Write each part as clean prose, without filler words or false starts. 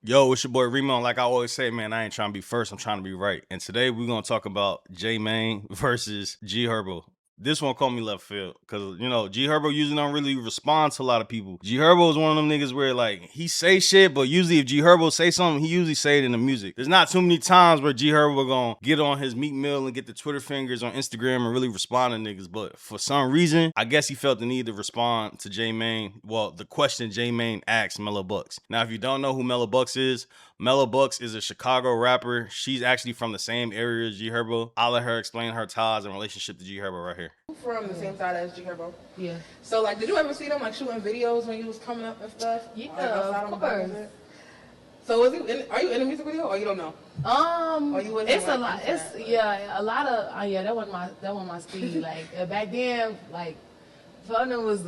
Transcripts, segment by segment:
Yo, it's your boy Remo. Like I always say, man, I ain't trying to be first. I'm trying to be right. And today we're gonna talk about J Mane versus G Herbo. This one called me left field because G Herbo usually don't really respond to a lot of people. G Herbo is one of them niggas where like he say shit, but usually if G Herbo say something, he usually say it in the music. There's not too many times where G Herbo gonna get on his meat mill and get the Twitter fingers on Instagram and really respond to niggas. But for some reason, I guess he felt the need to respond to J Mane. Well, the question J Mane asked Mello Buckzz. Now, if you don't know who Mello Buckzz is, Mello Buckzz is a Chicago rapper. She's actually from the same area as G Herbo. I'll let her explain her ties and relationship to G Herbo right here. From the same side as G Herbo. Yeah. So like, did you ever see them like shooting videos when you was coming up and stuff? Yeah, like, outside of on course. the So are you in a music video or you don't know? It's a lot. It's a lot of that wasn't my speed. Like back then, like phone was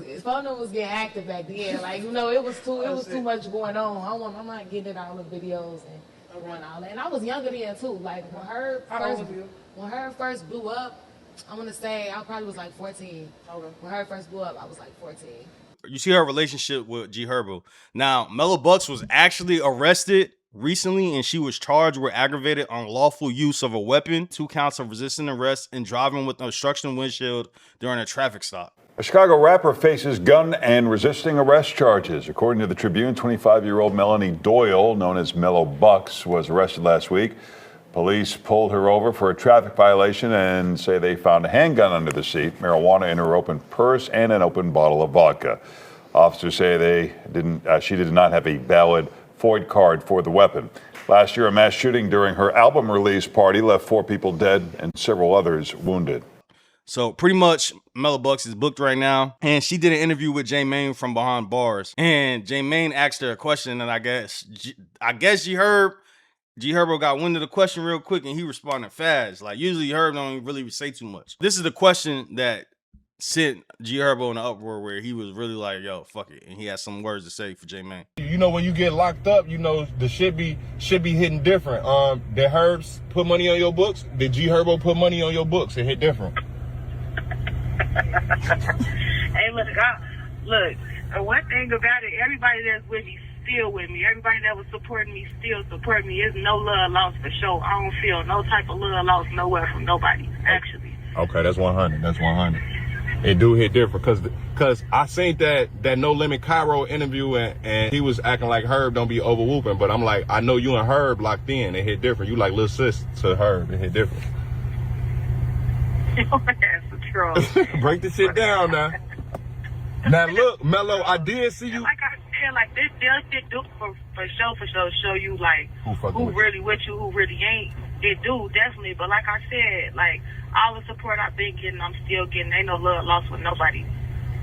getting active back then. Like it was too much going on. I'm not getting all the videos and going all that. And I was younger then too. Like when her first blew up, I'm gonna say I probably was like 14. Okay. When her first blew up, I was like 14. You see her relationship with G Herbo. Now, Mello Buckzz was actually arrested recently and she was charged with aggravated unlawful use of a weapon, 2 counts of resisting arrest, and driving with an obstruction windshield during a traffic stop. A Chicago rapper faces gun and resisting arrest charges. According to the Tribune, 25-year-old Melanie Doyle, known as Mello Buckzz, was arrested last week. Police pulled her over for a traffic violation and say they found a handgun under the seat, marijuana in her open purse, and an open bottle of vodka. Officers say she did not have a valid FOID card for the weapon. Last year, a mass shooting during her album release party left 4 people dead and several others wounded. So pretty much Mello Buckzz is booked right now. And she did an interview with J Mane from behind bars. And J Mane asked her a question, and I guess G Herbo got wind of the question real quick and he responded fast. Like usually Herb don't really say too much. This is the question that sent G Herbo in the uproar where he was really like, yo, fuck it. And he had some words to say for J Mane. When you get locked up, the shit be hitting different. Did Herbs put money on your books? Did G Herbo put money on your books? It hit different. Hey, look, one thing about it, everybody that's with me still with me. Everybody that was supporting me still support me. There's no love lost for sure. I don't feel no type of love lost nowhere from nobody, actually. Okay, that's 100. That's 100. It do hit different because I seen that No Limit Cairo interview and he was acting like Herb don't be over whooping, but I'm like, I know you and Herb locked in. It hit different. You like little sis to Herb. It hit different. That's a troll. Break the shit down now. Now look, Mello, I did see you. Like I said, like this do for sure show you like who really with you, who really ain't. It do definitely, but like I said, like all the support I've been getting, I'm still getting. Ain't no love lost with nobody.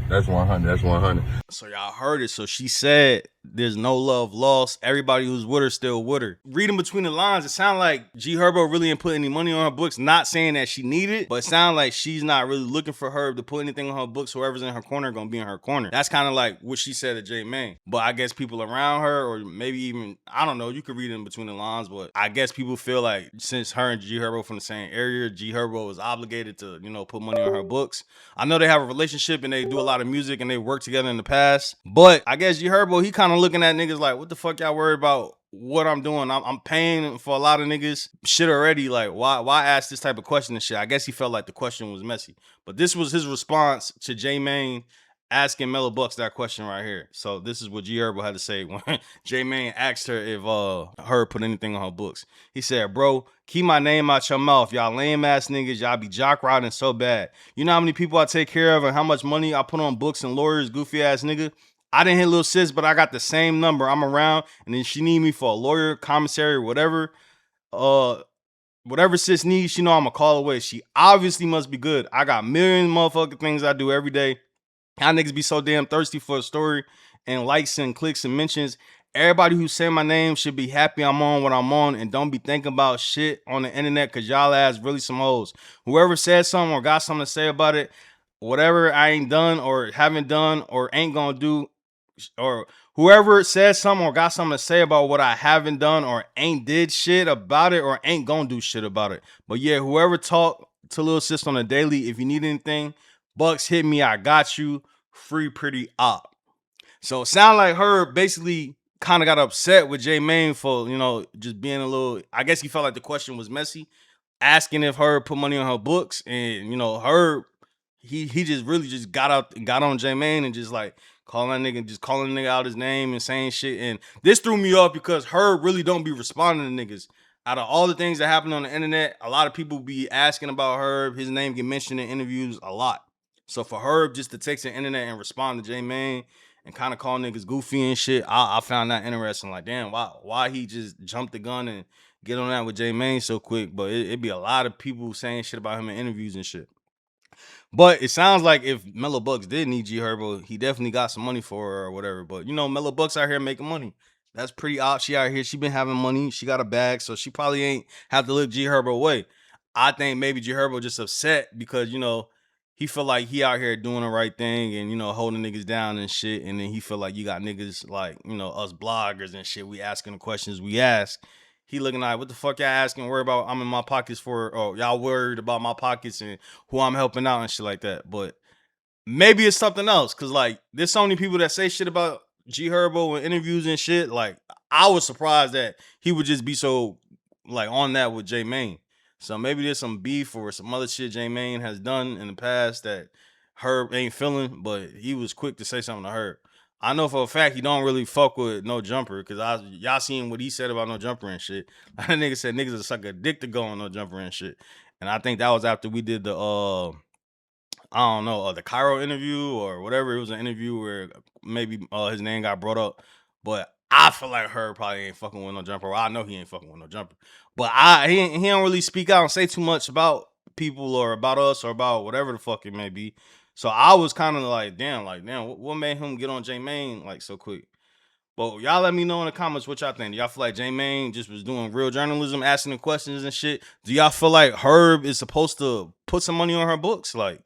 That's 100. That's 100. So y'all heard it. So she said there's no love lost. Everybody who's with her still with her. Reading between the lines, it sounded like G Herbo really didn't put any money on her books. Not saying that she needed, but it sounded like she's not really looking for her to put anything on her books. Whoever's in her corner gonna be in her corner. That's kind of like what she said to J Mane. But I guess people around her, or maybe even, I don't know, you could read in between the lines, but I guess people feel like since her and G Herbo from the same area, G Herbo is obligated to, put money on her books. I know they have a relationship and they do a lot of music and they work together in the past, but I guess G Herbo, he kind of looking at niggas like, what the fuck y'all worried about what I'm doing? I'm paying for a lot of niggas shit already. Like, why ask this type of question and shit? I guess he felt like the question was messy, but this was his response to J Mane asking Mello Buckzz that question right here. So this is what G Herbo had to say when J Mane asked her if her put anything on her books. He said, bro, keep my name out your mouth. Y'all lame ass niggas, y'all be jock riding so bad. You know how many people I take care of and how much money I put on books and lawyers, goofy ass nigga? I didn't hit little sis, but I got the same number. I'm around, and then she need me for a lawyer, commissary, whatever. Whatever sis needs, she know I'm a call away. She obviously must be good. I got million motherfucking things I do every day. Y'all niggas be so damn thirsty for a story and likes and clicks and mentions. Everybody who say my name should be happy I'm on what I'm on and don't be thinking about shit on the internet because y'all ass really some hoes. Whoever said something or got something to say about it, whatever I ain't done or haven't done or ain't gonna do, or whoever says something or got something to say about what I haven't done or ain't did shit about it or ain't gonna do shit about it. But yeah, whoever talk to Lil Sis on a daily, if you need anything, Bucks hit me, I got you. Free pretty op. So it sound like her basically kind of got upset with J Mane for, you know, just being a little, I guess he felt like the question was messy, asking if Herb put money on her books. And, you know, Herb, he just really just got on J Mane and just like calling that nigga out his name and saying shit. And this threw me off because Herb really don't be responding to niggas. Out of all the things that happen on the internet, a lot of people be asking about Herb. His name get mentioned in interviews a lot. So for Herb just to text the internet and respond to J Mane and kind of call niggas goofy and shit, I found that interesting. Like, damn, why he just jumped the gun and get on that with J Mane so quick? But it be a lot of people saying shit about him in interviews and shit. But it sounds like if Mello Buckzz did need G Herbo, he definitely got some money for her or whatever. But you know, Mello Buckzz out here making money. That's pretty odd. She out here, she been having money. She got a bag, so she probably ain't have to look G Herbo away. I think maybe G Herbo just upset because, you know, he feel like he out here doing the right thing and, you know, holding niggas down and shit. And then he feel like you got niggas like, you know, us bloggers and shit. We asking the questions we ask. He looking like, what the fuck y'all asking? Worry about I'm in my pockets for, oh, y'all worried about my pockets and who I'm helping out and shit like that. But maybe it's something else. Cause like there's so many people that say shit about G Herbo in interviews and shit. Like I was surprised that he would just be so like on that with J Mane. So maybe there's some beef or some other shit J Mane has done in the past that Herb ain't feeling, but he was quick to say something to Herb. I know for a fact he don't really fuck with No Jumper because y'all seen what he said about No Jumper and shit. That nigga said niggas are suck a dick to go on No Jumper and shit. And I think that was after we did the I don't know, the Cairo interview or whatever. It was an interview where maybe his name got brought up. But I feel like Herb probably ain't fucking with No Jumper. Or I know he ain't fucking with No Jumper. But he don't really speak out and say too much about people or about us or about whatever the fuck it may be. So I was kind of like, damn, what made him get on J Mane like so quick? But y'all let me know in the comments what y'all think. Do y'all feel like J Mane just was doing real journalism, asking the questions and shit? Do y'all feel like Herb is supposed to put some money on her books? Like,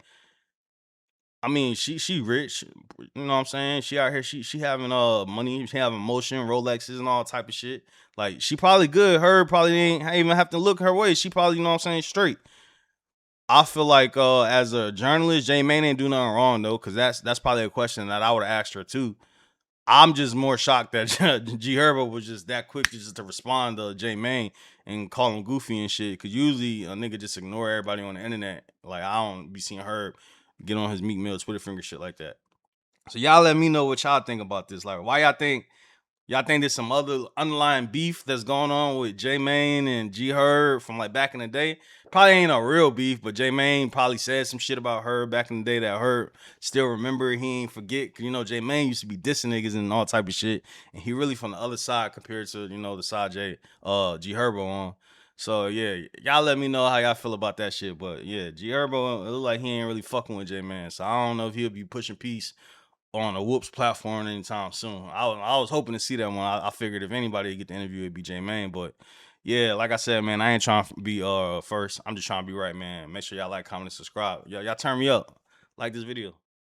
I mean, she rich, you know what I'm saying? She out here, she having money, she having motion, Rolexes and all type of shit. Like, she probably good. Her probably ain't even have to look her way. She probably, you know what I'm saying, straight. I feel like as a journalist, J Mane ain't do nothing wrong though, because that's probably a question that I would have asked her too. I'm just more shocked that G Herbo was just that quick to respond to J Mane and call him goofy and shit. Cause usually a nigga just ignore everybody on the internet. Like I don't be seeing Herb get on his Meek Mill Twitter finger shit like that. So y'all let me know what y'all think about this. Like why y'all think there's some other underlying beef that's going on with J Mane and G Herb from like back in the day? Probably ain't a real beef, but J Mane probably said some shit about her back in the day that Herb still remember. He ain't forget. Cause you know J Mane used to be dissing niggas and all type of shit, and he really from the other side compared to, you know, the side G Herbo on. So yeah, y'all let me know how y'all feel about that shit. But yeah, G Herbo, it look like he ain't really fucking with J Mane. So I don't know if he'll be pushing peace on a Whoops platform anytime soon. I was hoping to see that one. I figured if anybody would get the interview, it'd be J Mane. But yeah, like I said, man, I ain't trying to be first. I'm just trying to be right, man. Make sure y'all like, comment, and subscribe. Y'all turn me up. Like this video.